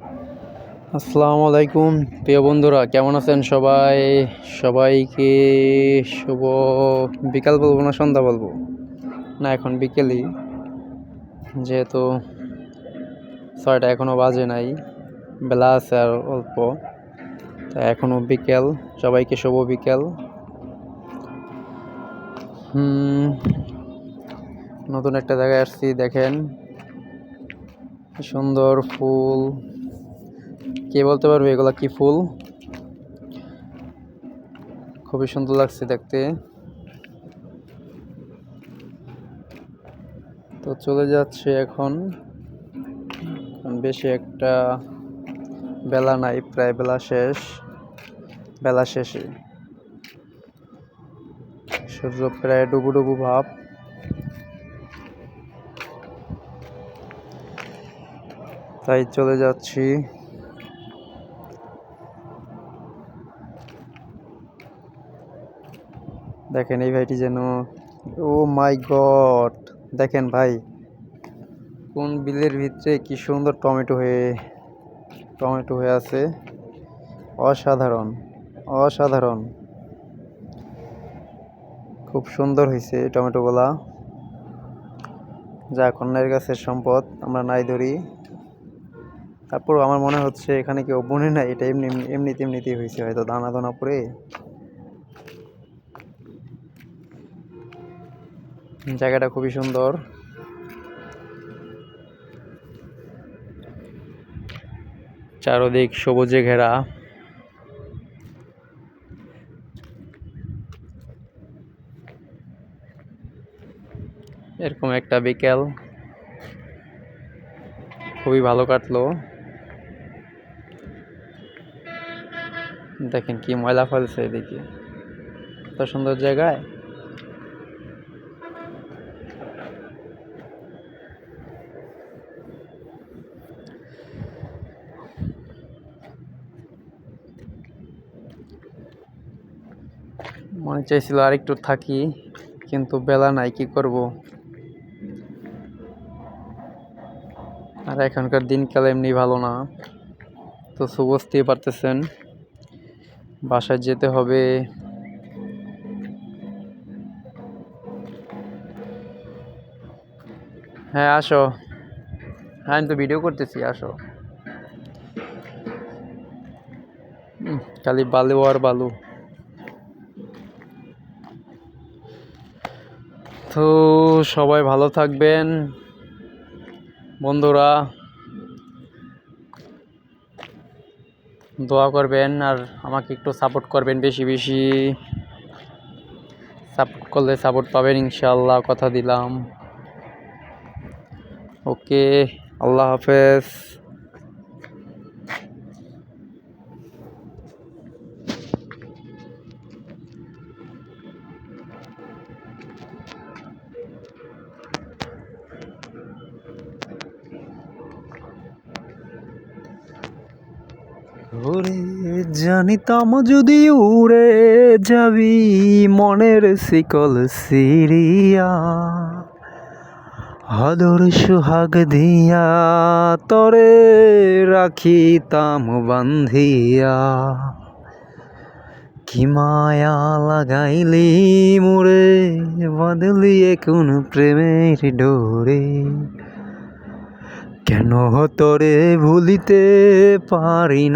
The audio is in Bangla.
আসসালামু আলাইকুম প্রিয় বন্ধুরা, কেমন আছেন সবাই? সবাইকে শুভ বিকাল বলবো না সন্ধ্যা বলবো না, এখন বিকেলই, যেহেতু 6টা এখনও বাজে নাই, বেলা আছে আর অল্প, তা এখনও বিকেল। সবাইকে শুভ বিকেল। নতুন একটা জায়গায় আসছি, দেখেন সুন্দর ফুল। কে বলতে পারবে এগুলা কি ফুল? খুবই সুন্দর লাগছে দেখতে। তো চলে যাচ্ছে এখন, বেশি একটা বেলা নাই, প্রায় বেলা শেষে সূর্য প্রায় ডুবু ডুবু ভাব। তাই চলে যাচ্ছি। দেখেন এই ভাইটি যেন, ও মাই গড, দেখেন ভাই কোন বিলের ভিতরে কি সুন্দর টমেটো হয়ে আছে। অসাধারণ অসাধারণ, খুব সুন্দর হয়েছে টমেটোগুলা। যা কন্যার গাছের সম্পদ, আমরা নাই ধরি। তারপর আমার মনে হচ্ছে এখানে কেউ বনে নাই, এটা এমনিতেই হয়েছে, হয়তো দানা দানা পরে। জায়গাটা খুবই সুন্দর, চারদিক সবুজে ঘেরা। এরকম একটা বিকেল খুবই ভালো কাটলো। দেখেন কি ময়লা ফেলছে এদিকে, এত সুন্দর জায়গায়। মনে চাইছিল আর একটু থাকি, কিন্তু বেলা নাই, কি করব। আর এখনকার দিনকাল এমনি ভালো না, তো বুঝতেই পারতেছেন, বাসায় যেতে হবে। হ্যাঁ আসো, হ্যাঁ আমি তো ভিডিও করতেছি, আসো। খালি বালু আর বালু। তো সবাই ভালো থাকবেন বন্ধুরা, দোয়া করবেন আর আমাকে একটু সাপোর্ট করবেন, বেশি বেশি সাপোর্ট করলে সাপোর্ট পাবেন ইনশাআল্লাহ, কথা দিলাম। ওকে, আল্লাহ হাফেজ। ওরে জানিতাম যদি উড়ে যাবি মনের শিকল সিরিয়া, আদর সুহাগ দিয়া তরে রাখিতাম বান্ধিয়া। কি মায়া লাগাইলি মোরে, বাঁধলি কোন প্রেমের ডোরে। কেন তরে ভুলিতে পারি না।